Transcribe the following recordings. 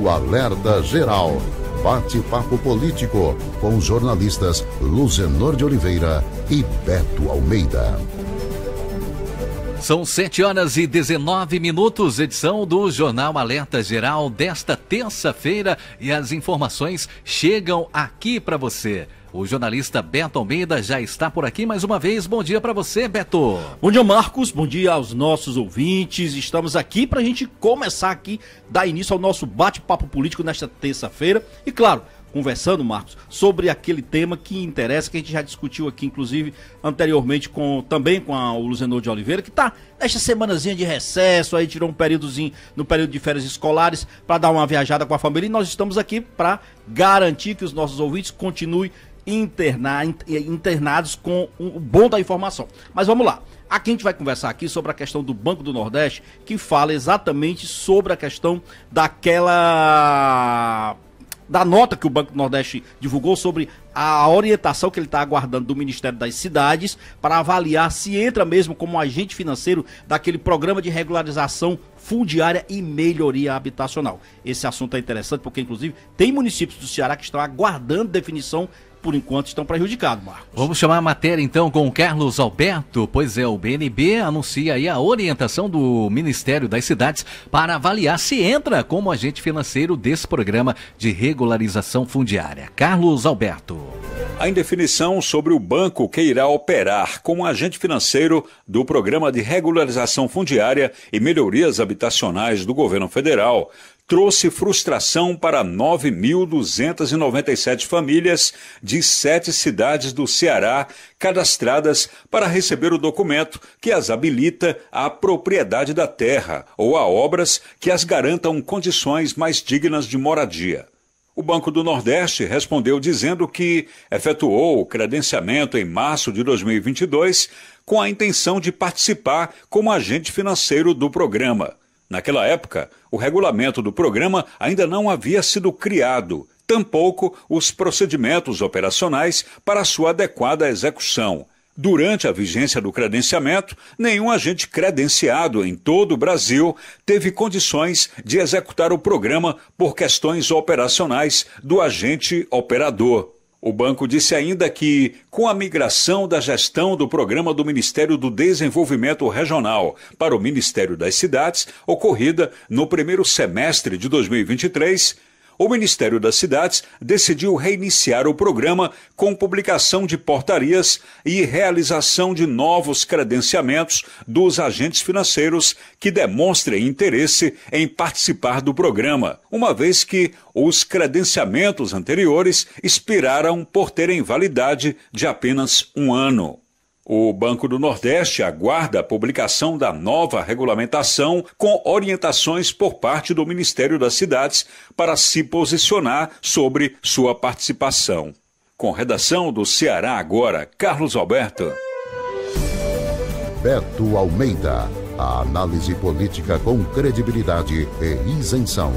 o Alerta Geral. Bate-papo político com os jornalistas Luzenor de Oliveira e Beto Almeida. São 7h19, edição do Jornal Alerta Geral desta terça-feira, e as informações chegam aqui para você. O jornalista Beto Almeida já está por aqui mais uma vez. Bom dia para você, Beto. Bom dia, Marcos. Bom dia aos nossos ouvintes. Estamos aqui para a gente começar aqui, dar início ao nosso bate-papo político nesta terça-feira. E claro, conversando, Marcos, sobre aquele tema que interessa, que a gente já discutiu aqui, inclusive, anteriormente, também com o Luzenor de Oliveira, que está nesta semanazinha de recesso, aí tirou um períodozinho no período de férias escolares para dar uma viajada com a família, e nós estamos aqui para garantir que os nossos ouvintes continuem internados com o bom da informação. Mas vamos lá. Aqui a gente vai conversar aqui sobre a questão do Banco do Nordeste, que fala exatamente sobre a questão da nota que o Banco do Nordeste divulgou sobre a orientação que ele está aguardando do Ministério das Cidades para avaliar se entra mesmo como agente financeiro daquele programa de regularização fundiária e melhoria habitacional. Esse assunto é interessante porque, inclusive, tem municípios do Ceará que estão aguardando definição. Por enquanto estão prejudicados, Marcos. Vamos chamar a matéria então com o Carlos Alberto. Pois é, o BNB anuncia aí a orientação do Ministério das Cidades para avaliar se entra como agente financeiro desse programa de regularização fundiária. Carlos Alberto. A indefinição sobre o banco que irá operar como agente financeiro do programa de regularização fundiária e melhorias habitacionais do governo federal trouxe frustração para 9.297 famílias de 7 cidades do Ceará cadastradas para receber o documento que as habilita à propriedade da terra ou a obras que as garantam condições mais dignas de moradia. O Banco do Nordeste respondeu dizendo que efetuou o credenciamento em março de 2022 com a intenção de participar como agente financeiro do programa. Naquela época, o regulamento do programa ainda não havia sido criado, tampouco os procedimentos operacionais para sua adequada execução. Durante a vigência do credenciamento, nenhum agente credenciado em todo o Brasil teve condições de executar o programa por questões operacionais do agente operador. O banco disse ainda que, com a migração da gestão do programa do Ministério do Desenvolvimento Regional para o Ministério das Cidades, ocorrida no primeiro semestre de 2023, o Ministério das Cidades decidiu reiniciar o programa com publicação de portarias e realização de novos credenciamentos dos agentes financeiros que demonstrem interesse em participar do programa, uma vez que os credenciamentos anteriores expiraram por terem validade de apenas 1 ano. O Banco do Nordeste aguarda a publicação da nova regulamentação com orientações por parte do Ministério das Cidades para se posicionar sobre sua participação. Com redação do Ceará Agora, Carlos Alberto. Beto Almeida. A análise política com credibilidade e isenção.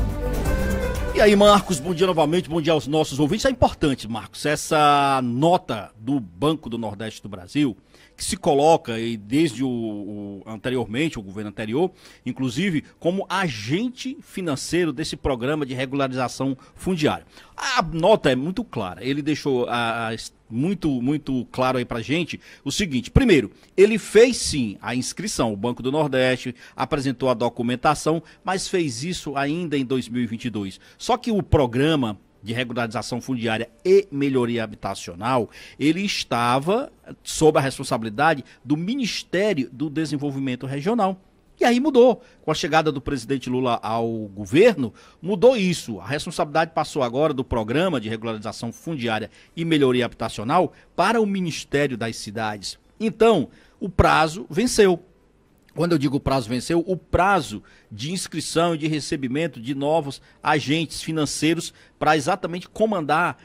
E aí, Marcos, bom dia novamente, bom dia aos nossos ouvintes. É importante, Marcos, essa nota do Banco do Nordeste do Brasil, que se coloca, e desde anteriormente, o governo anterior, inclusive, como agente financeiro desse programa de regularização fundiária. A nota é muito clara, ele deixou muito claro aí pra gente o seguinte: primeiro, ele fez sim a inscrição, o Banco do Nordeste apresentou a documentação, mas fez isso ainda em 2022. Só que o programa de regularização fundiária e melhoria habitacional, ele estava sob a responsabilidade do Ministério do Desenvolvimento Regional. E aí mudou. Com a chegada do presidente Lula ao governo, mudou isso. A responsabilidade passou agora do programa de regularização fundiária e melhoria habitacional para o Ministério das Cidades. Então, o prazo venceu. Quando eu digo o prazo venceu, o prazo de inscrição e de recebimento de novos agentes financeiros para exatamente comandar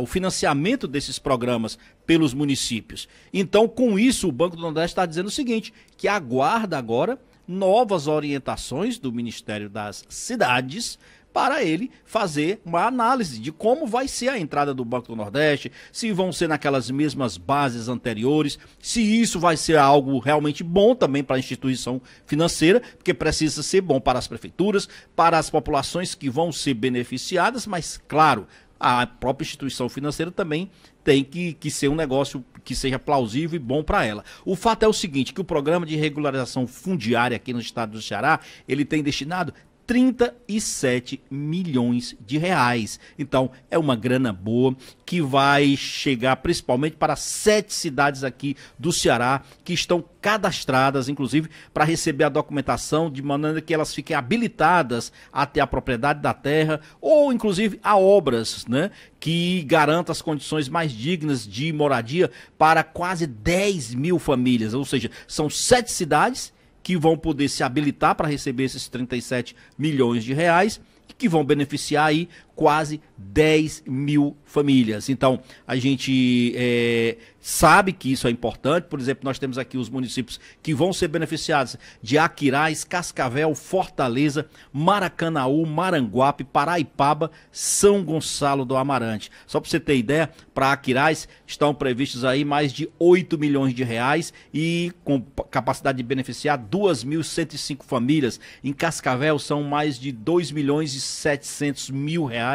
o financiamento desses programas pelos municípios. Então, com isso, o Banco do Nordeste está dizendo o seguinte, que aguarda agora novas orientações do Ministério das Cidades para ele fazer uma análise de como vai ser a entrada do Banco do Nordeste, se vão ser naquelas mesmas bases anteriores, se isso vai ser algo realmente bom também para a instituição financeira, porque precisa ser bom para as prefeituras, para as populações que vão ser beneficiadas, mas claro, a própria instituição financeira também tem que ser um negócio que seja plausível e bom para ela. O fato é o seguinte, que o programa de regularização fundiária aqui no estado do Ceará, ele tem destinado 37 milhões de reais. Então, é uma grana boa que vai chegar principalmente para 7 cidades aqui do Ceará que estão cadastradas, inclusive, para receber a documentação de maneira que elas fiquem habilitadas a ter a propriedade da terra ou, inclusive, a obras, né, que garantam as condições mais dignas de moradia para quase 10 mil famílias. Ou seja, são 7 cidades que vão poder se habilitar para receber esses 37 milhões de reais e que vão beneficiar aí quase 10 mil famílias. Então, a gente sabe que isso é importante. Por exemplo, nós temos aqui os municípios que vão ser beneficiados de Aquiraz, Cascavel, Fortaleza, Maracanaú, Maranguape, Paraipaba, São Gonçalo do Amarante. Só para você ter ideia, para Aquiraz estão previstos aí mais de 8 milhões de reais e com capacidade de beneficiar 2.105 famílias. Em Cascavel são mais de 2 milhões e 700 mil reais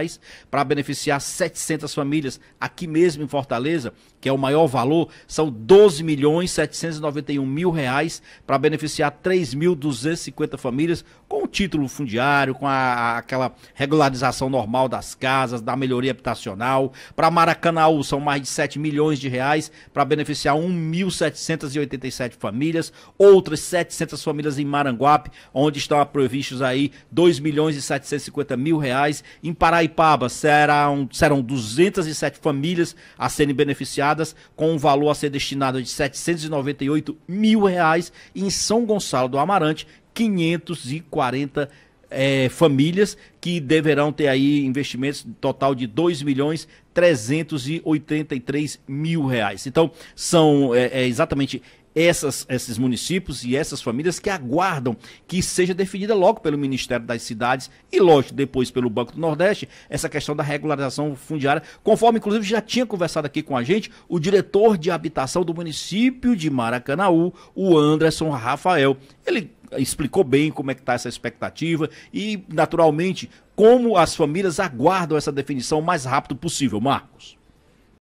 para beneficiar 700 famílias. Aqui mesmo em Fortaleza, que é o maior valor, são 12 milhões 791 mil reais para beneficiar 3.250 famílias com o título fundiário, com aquela regularização normal das casas, da melhoria habitacional. Para Maracanaú são mais de 7 milhões de reais para beneficiar 1.787 famílias, outras 700 famílias em Maranguape, onde estão previstos aí 2 milhões e 750 mil reais. Em Paraipaba serão 207 famílias a serem beneficiadas com um valor a ser destinado de 798 mil reais. E em São Gonçalo do Amarante, 540 famílias que deverão ter aí investimentos total de 2 milhões 383 mil reais. Então, são exatamente esses municípios e essas famílias que aguardam que seja definida logo pelo Ministério das Cidades e, lógico, depois pelo Banco do Nordeste, essa questão da regularização fundiária, conforme, inclusive, já tinha conversado aqui com a gente o diretor de habitação do município de Maracanaú, o Anderson Rafael. Ele explicou bem como é que está essa expectativa e, naturalmente, como as famílias aguardam essa definição o mais rápido possível, Marcos.